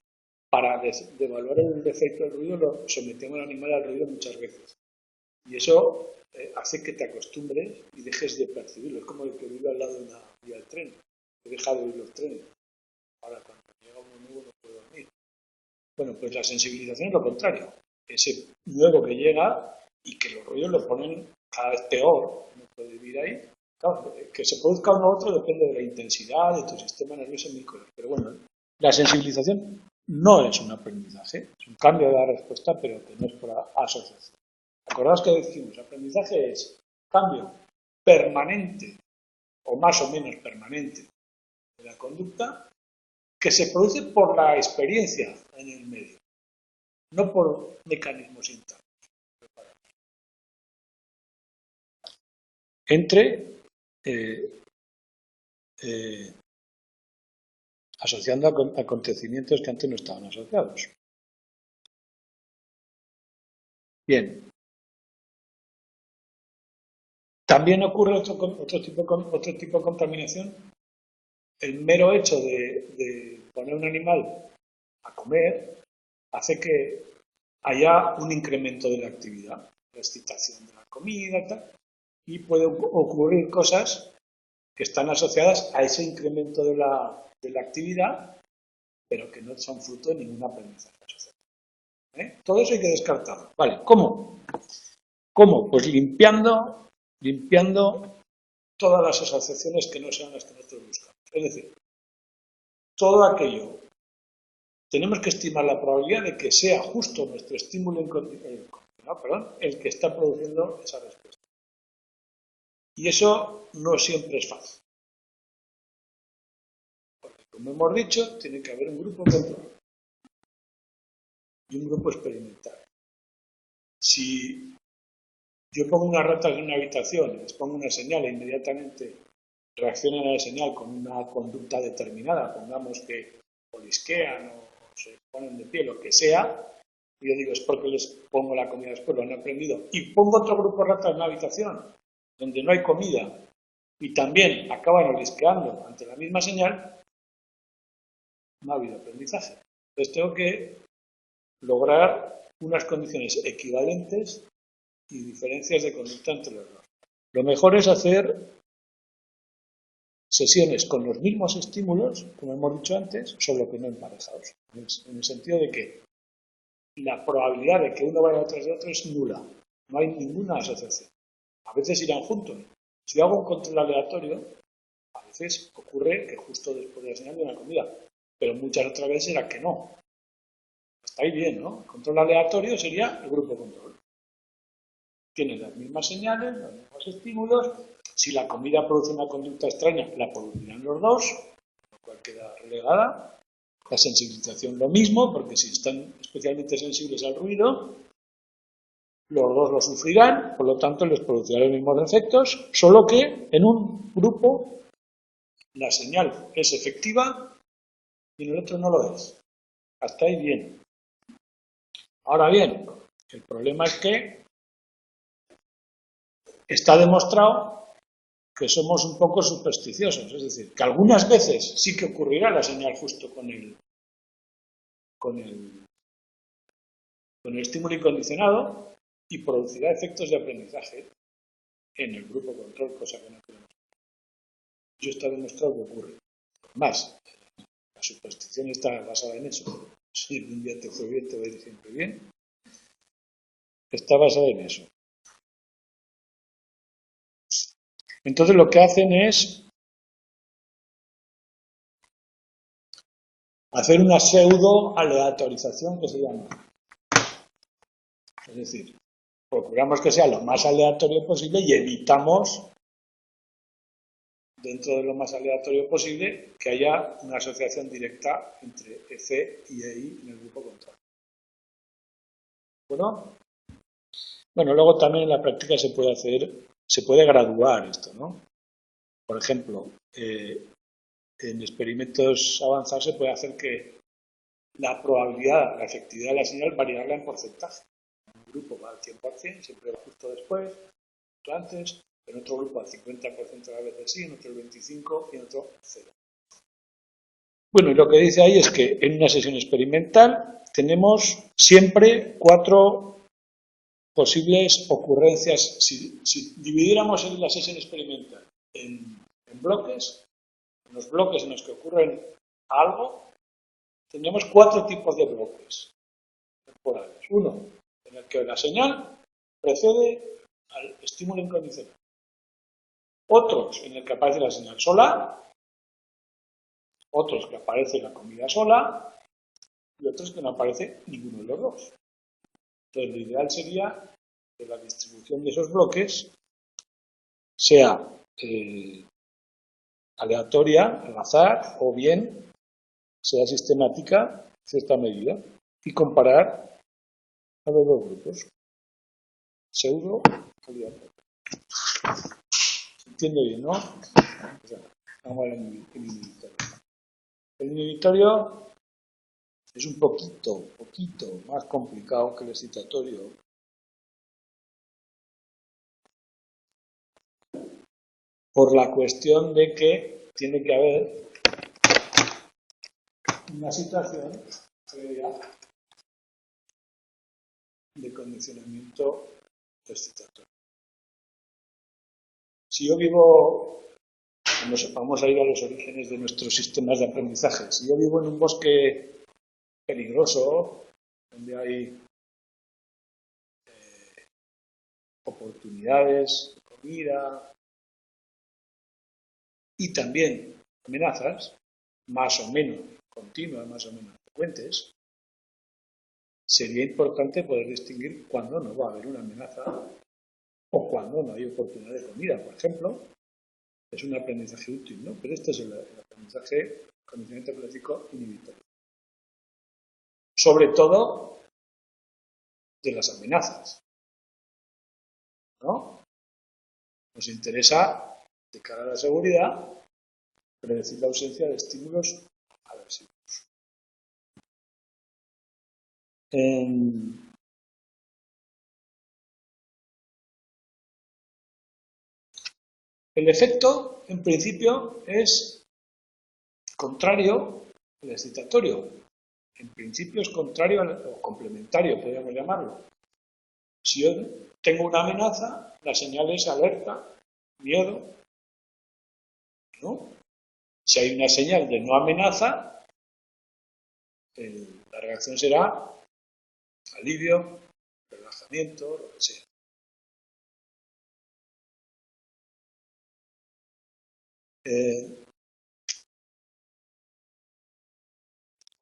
para devaluar el efecto del ruido lo sometemos al animal al ruido muchas veces. Y eso hace que te acostumbres y dejes de percibirlo. Es como el que vive al lado de una vía del tren. He dejado de oír los trenes. Ahora, cuando llega uno nuevo, no puedo dormir. Bueno, pues la sensibilización es lo contrario. Ese nuevo que llega y que los ruidos lo ponen cada vez peor, no puede vivir ahí. Claro, que se produzca uno u otro depende de la intensidad de tu sistema nervioso en micro. Pero bueno, la sensibilización no es un aprendizaje, es un cambio de la respuesta, pero que no es por asociación. Acordaos que decimos, aprendizaje es cambio permanente o más o menos permanente de la conducta que se produce por la experiencia en el medio, no por mecanismos internos. Entre asociando acontecimientos que antes no estaban asociados. Bien. También ocurre otro tipo de contaminación. El mero hecho de poner un animal a comer hace que haya un incremento de la actividad, la excitación de la comida, tal, y puede ocurrir cosas que están asociadas a ese incremento de la actividad, pero que no son fruto de ningún aprendizaje asociado. Todo eso hay que descartarlo. Vale, ¿cómo? ¿Cómo? Pues limpiando todas las asociaciones que no sean las que nosotros buscamos. Es decir, todo aquello, tenemos que estimar la probabilidad de que sea justo nuestro estímulo el que está produciendo esa respuesta. Y eso no siempre es fácil. Porque, como hemos dicho, tiene que haber un grupo control y un grupo experimental. Si yo pongo unas ratas en una habitación, les pongo una señal e inmediatamente reaccionan a la señal con una conducta determinada, pongamos que olisquean o se ponen de pie, lo que sea, y yo digo, es porque les pongo la comida después, lo han aprendido, y pongo otro grupo de ratas en una habitación donde no hay comida y también acaban olisqueando ante la misma señal, no ha habido aprendizaje. Entonces tengo que lograr unas condiciones equivalentes y diferencias de conducta entre los dos. Lo mejor es hacer sesiones con los mismos estímulos, como hemos dicho antes, solo que no emparejados. En el sentido de que la probabilidad de que uno vaya detrás de otro es nula. No hay ninguna asociación. A veces irán juntos. Si hago un control aleatorio, a veces ocurre que justo después de la señal de una comida, pero muchas otras veces será que no. Está ahí bien, ¿no? El control aleatorio sería el grupo control. Tienen las mismas señales, los mismos estímulos. Si la comida produce una conducta extraña, la producirán los dos, lo cual queda relegada. La sensibilización lo mismo, porque si están especialmente sensibles al ruido, los dos lo sufrirán, por lo tanto les producirá los mismos efectos, solo que en un grupo la señal es efectiva y en el otro no lo es. Hasta ahí bien. Ahora bien, el problema es que está demostrado que somos un poco supersticiosos, es decir, que algunas veces sí que ocurrirá la señal justo con el estímulo incondicionado y producirá efectos de aprendizaje en el grupo control, cosa que no queremos. Eso está demostrado que ocurre. Más, la superstición está basada en eso. Si un día te fue bien, te va a ir siempre bien. Está basada en eso. Entonces lo que hacen es hacer una pseudo aleatorización que se llama. Es decir, procuramos que sea lo más aleatorio posible y evitamos, dentro de lo más aleatorio posible, que haya una asociación directa entre EC y EI en el grupo control. Bueno, luego también en la práctica se puede graduar esto, ¿no? Por ejemplo, en experimentos avanzados se puede hacer que la probabilidad, la efectividad de la señal, variarla en porcentaje. En un grupo va al 100%, siempre va justo después, justo antes, en otro grupo al 50% a veces sí, en otro el 25% y en otro 0. Bueno, y lo que dice ahí es que en una sesión experimental tenemos siempre 4 posibles ocurrencias. Si dividiéramos la sesión experimental en bloques, en los bloques en los que ocurren algo, tendríamos 4 tipos de bloques temporales. Uno, en el que la señal precede al estímulo incondicional. Otros, en el que aparece la señal sola. Otros que aparece la comida sola. Y otros que no aparece ninguno de los dos. Entonces, lo ideal sería que la distribución de esos bloques sea aleatoria, al azar, o bien sea sistemática en cierta medida, y comparar a los dos grupos. Pseudo aleatorio. ¿Se entiende bien, no? Vamos al inhibitorio. El inhibitorio es un poquito más complicado que el excitatorio. Por la cuestión de que tiene que haber una situación previa de condicionamiento excitatorio. Si yo vivo, vamos a ir a los orígenes de nuestros sistemas de aprendizaje, si yo vivo en un bosque peligroso, donde hay oportunidades de comida y también amenazas, más o menos continuas, más o menos frecuentes, sería importante poder distinguir cuándo no va a haber una amenaza o cuándo no hay oportunidad de comida, por ejemplo. Es un aprendizaje útil, ¿no? Pero este es el aprendizaje, condicionamiento clásico inhibitorio. Sobre todo de las amenazas, ¿no? Nos interesa, de cara a la seguridad, predecir la ausencia de estímulos aversivos. El efecto, en principio, es contrario al excitatorio. En principio es contrario o complementario, podríamos llamarlo. Si yo tengo una amenaza, la señal es alerta, miedo, ¿no? Si hay una señal de no amenaza, la reacción será alivio, relajamiento, lo que sea.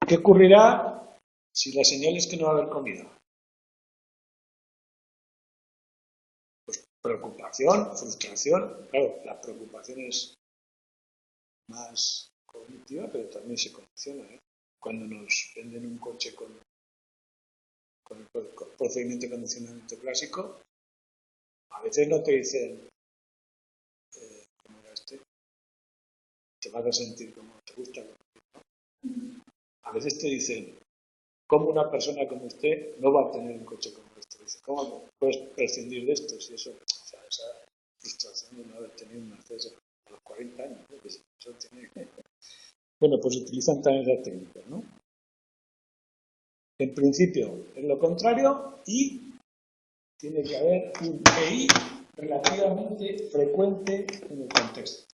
¿Qué ocurrirá si la señal es que no va a haber comida? Pues preocupación, frustración. Claro, la preocupación es más cognitiva, pero también se condiciona, ¿eh? Cuando nos venden un coche con el procedimiento de condicionamiento clásico, a veces no te dicen, ¿cómo era este? Te vas a sentir como te gusta, ¿no? A veces te dicen, ¿cómo una persona como usted no va a tener un coche como este? Dice, ¿cómo puedes prescindir de esto? Si eso, o sea, esa frustración de no haber tenido un Mercedes a los 40 años, ¿no? Eso tiene... Bueno, pues utilizan también esa técnica, ¿no? En principio es lo contrario y tiene que haber un EI relativamente frecuente en el contexto.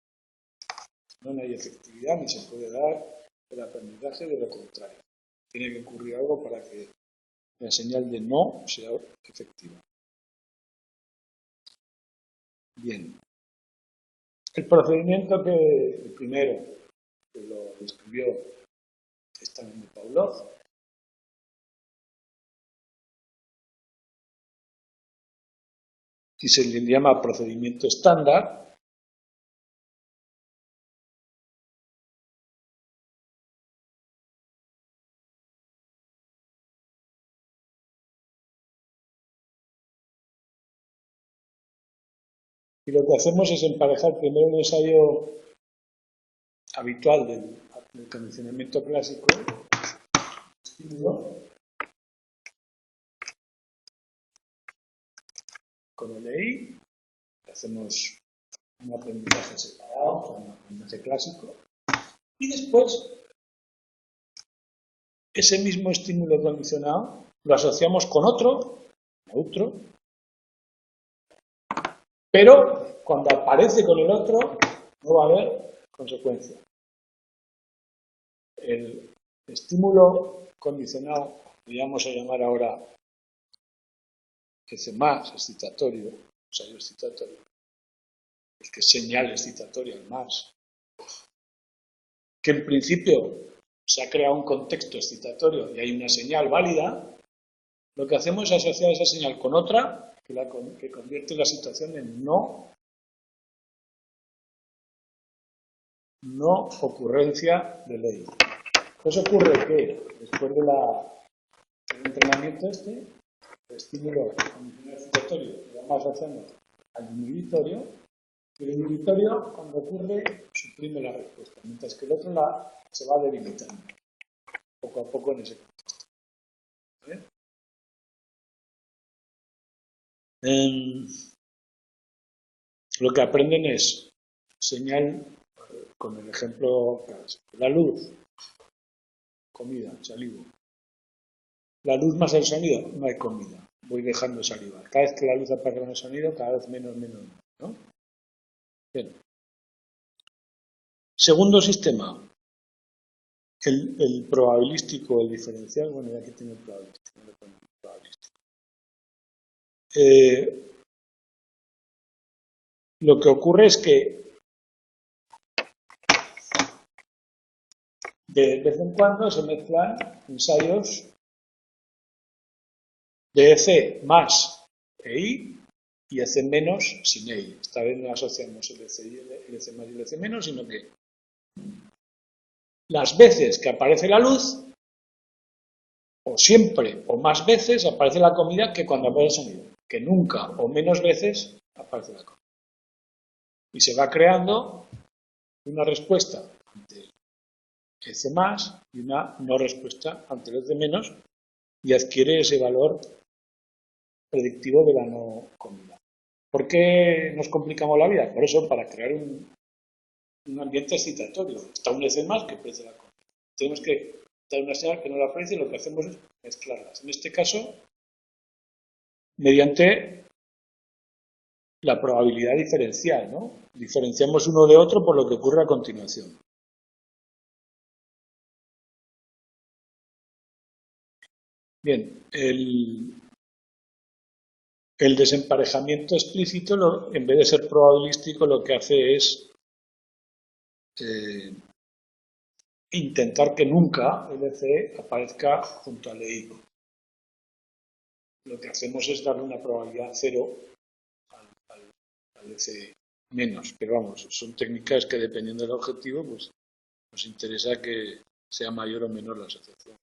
No hay efectividad ni se puede dar el aprendizaje de lo contrario. Tiene que ocurrir algo para que la señal de no sea efectiva. Bien. El procedimiento el primero, que lo describió también de Pavlov, y se le llama procedimiento estándar. Y lo que hacemos es emparejar primero el ensayo habitual del condicionamiento clásico, estímulo, con el EI, hacemos un aprendizaje separado, o sea, un aprendizaje clásico, y después ese mismo estímulo condicionado lo asociamos con otro, neutro, pero cuando aparece con el otro no va a haber consecuencia. El estímulo condicionado, que vamos a llamar ahora más excitatorio, ensayo excitatorio, el que es señal excitatoria, el más, que en principio se ha creado un contexto excitatorio y hay una señal válida, lo que hacemos es asociar esa señal con otra que convierte la situación en no ocurrencia de ley. Pues ocurre que después del entrenamiento el estímulo condicional excitatorio lo vamos asociando al inhibitorio, y el inhibitorio cuando ocurre suprime la respuesta, mientras que el otro se va debilitando poco a poco en ese contexto. ¿Vale? Lo que aprenden es señal, con el ejemplo clásico, la luz, comida, saliva. La luz más el sonido, no hay comida. Voy dejando saliva. Cada vez que la luz apaga con el sonido, cada vez menos, ¿no? Bien. Segundo sistema, el probabilístico, el diferencial. Bueno, ya aquí tengo el probabilístico. Lo que ocurre es que de vez en cuando se mezclan ensayos de EC más EI y EC menos sin EI. Esta vez no asociamos el EC más y el EC menos, sino que las veces que aparece la luz, o siempre o más veces aparece la comida que cuando aparece el sonido, que nunca o menos veces aparece la comida. Y se va creando una respuesta ante el EC más y una no respuesta ante el EC menos y adquiere ese valor predictivo de la no comida. ¿Por qué nos complicamos la vida? Por eso, para crear un ambiente excitatorio. Está un EC más que aprecia la comida. Tenemos que dar una señal que no la aprecie y lo que hacemos es mezclarlas. En este caso, mediante la probabilidad diferencial, ¿no? Diferenciamos uno de otro por lo que ocurre a continuación. Bien, el desemparejamiento explícito, en vez de ser probabilístico, lo que hace es intentar que nunca el EC aparezca junto al EI. Lo que hacemos es darle una probabilidad cero al EC menos, pero vamos, son técnicas que dependiendo del objetivo, pues nos interesa que sea mayor o menor la asociación.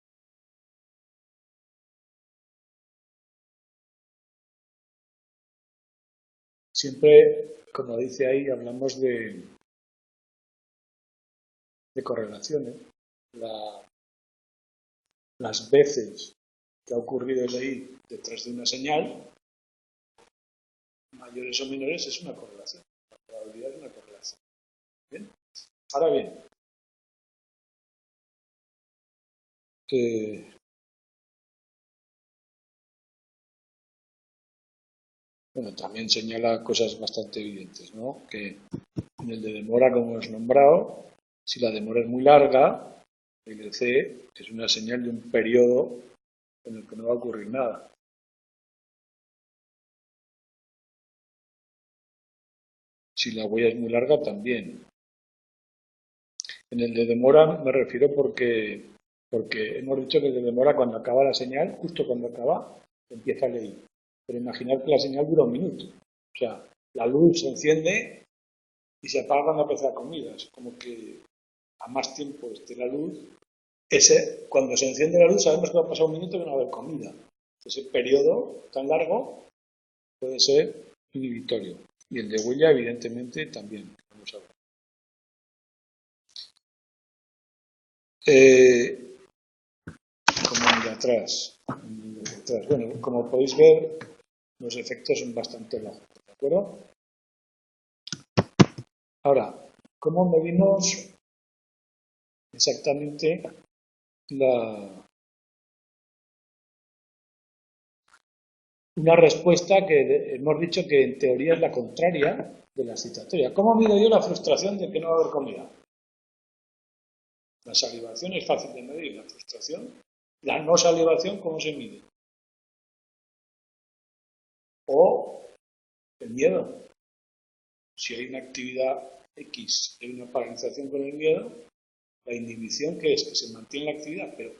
Siempre, como dice ahí, hablamos de correlaciones. Las veces que ha ocurrido el EI detrás de una señal, mayores o menores, es una correlación. La probabilidad es una correlación. ¿Bien? Ahora bien, bueno, también señala cosas bastante evidentes, ¿no? Que en el de demora, como hemos nombrado, si la demora es muy larga, el EC es una señal de un periodo en el que no va a ocurrir nada. Si la huella es muy larga, también. En el de demora me refiero porque hemos dicho que el de demora, cuando acaba la señal, justo cuando acaba, empieza a leer. Pero imaginar que la señal dura un minuto. O sea, la luz se enciende y se apaga cuando empieza la comida. Es como que a más tiempo esté la luz, cuando se enciende la luz sabemos que va a pasar un minuto y que no va a haber comida. Ese periodo tan largo puede ser inhibitorio. Y el de huella, evidentemente, también. Vamos a ver. Como en de atrás. Bueno, como podéis ver, los efectos son bastante bajos, ¿de acuerdo? Ahora, ¿cómo medimos exactamente una respuesta que hemos dicho que en teoría es la contraria de la excitatoria? ¿Cómo mido yo la frustración de que no va a haber comida? La salivación es fácil de medir, la frustración. La no salivación, ¿cómo se mide? O el miedo. Si hay una actividad X, hay una paralización con el miedo, la inhibición, que es que se mantiene la actividad, pero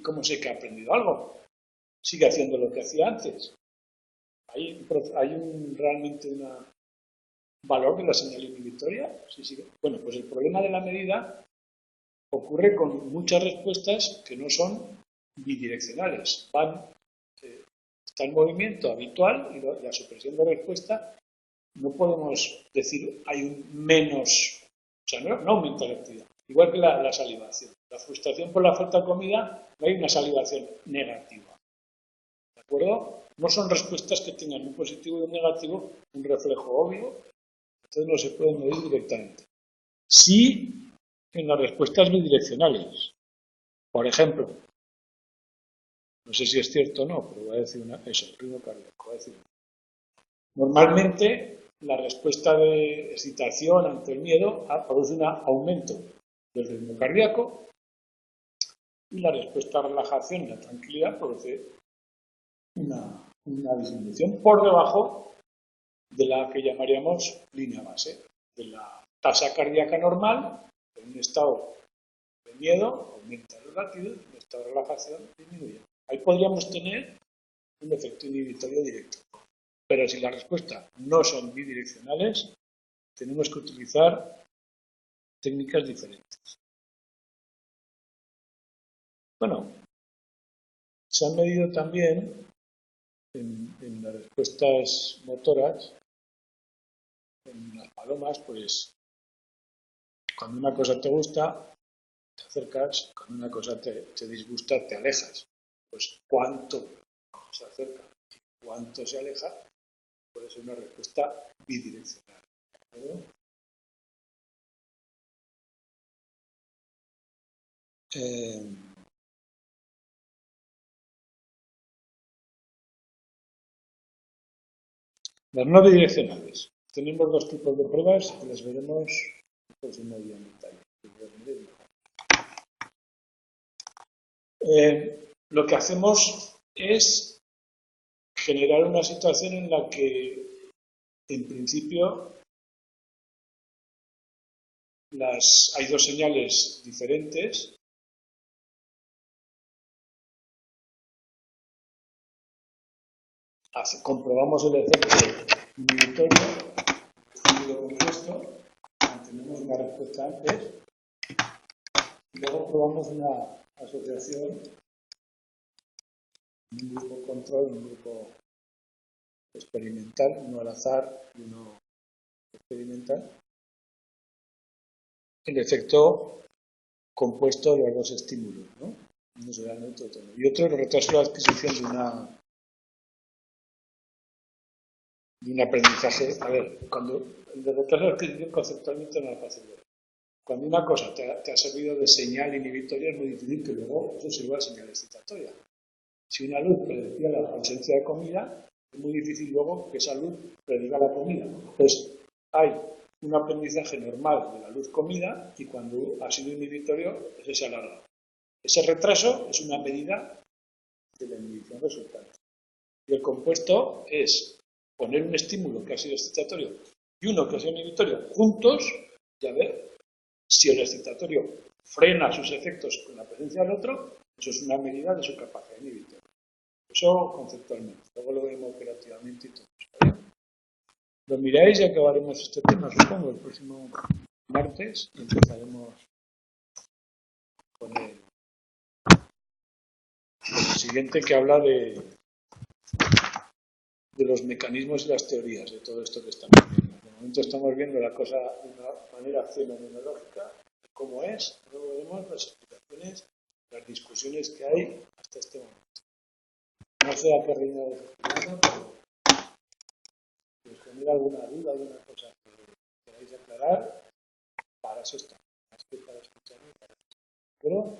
¿cómo sé que ha aprendido algo? Sigue haciendo lo que hacía antes. ¿Hay realmente un valor de la señal inhibitoria? Sí, sigue. Bueno, pues el problema de la medida ocurre con muchas respuestas que no son bidireccionales. Está en movimiento habitual y la supresión de respuesta no podemos decir hay un menos, o sea, no aumenta la actividad. Igual que la salivación. La frustración por la falta de comida, no hay una salivación negativa. ¿De acuerdo? No son respuestas que tengan un positivo y un negativo, un reflejo obvio, entonces no se pueden medir directamente. Sí en las respuestas bidireccionales. Por ejemplo, no sé si es cierto o no, pero voy a decir ritmo cardíaco. Voy a decir. Normalmente, la respuesta de excitación ante el miedo produce un aumento del ritmo cardíaco y la respuesta de relajación y la tranquilidad produce una disminución por debajo de la que llamaríamos línea base, de la tasa cardíaca normal, en un estado de miedo, aumenta los latidos, en estado de relajación, disminuye. Ahí podríamos tener un efecto inhibitorio directo. Pero si la respuesta no son bidireccionales, tenemos que utilizar técnicas diferentes. Bueno, se han medido también en las respuestas motoras, en las palomas, pues cuando una cosa te gusta, te acercas, cuando una cosa te disgusta, te alejas. Pues cuánto se acerca y cuánto se aleja puede ser una respuesta bidireccional. ¿Verdad? Las no bidireccionales. Tenemos dos tipos de pruebas que las veremos en el próximo día en detalle. Lo que hacemos es generar una situación en la que, en principio, hay dos señales diferentes. Comprobamos el efecto inhibitorio, estímulo compuesto, mantenemos una respuesta antes, y luego probamos una asociación en un grupo control, en un grupo experimental, uno al azar y uno experimental, el efecto compuesto de los dos estímulos, ¿no? Uno será neutro, otro no. Y otro, el retraso de la adquisición de un aprendizaje. A ver, cuando el de retraso de la adquisición conceptualmente no es fácil ver. Cuando una cosa te ha servido de señal inhibitoria, es muy difícil que luego eso sirva de señal excitatoria. Si una luz predecía la ausencia de comida, es muy difícil luego que esa luz prediga la comida. Entonces, hay un aprendizaje normal de la luz comida y cuando ha sido inhibitorio, ese se alarga. Ese retraso es una medida de la inhibición resultante. Y el compuesto es poner un estímulo que ha sido excitatorio y uno que ha sido inhibitorio juntos, ya ver si el excitatorio frena sus efectos con la presencia del otro, eso es una medida de su capacidad inhibitoria. Eso conceptualmente. Luego lo veremos operativamente y todo eso. Lo miráis y acabaremos este tema, supongo, el próximo martes y empezaremos con el siguiente que habla de los mecanismos y las teorías de todo esto que estamos viendo. De momento estamos viendo la cosa de una manera fenomenológica, de cómo es, luego veremos las explicaciones, las discusiones que hay hasta este momento. No sé a qué reina de pero si os genera alguna duda, alguna cosa que queráis aclarar, para eso está. Más que para escucharme, para eso. ¿Pero?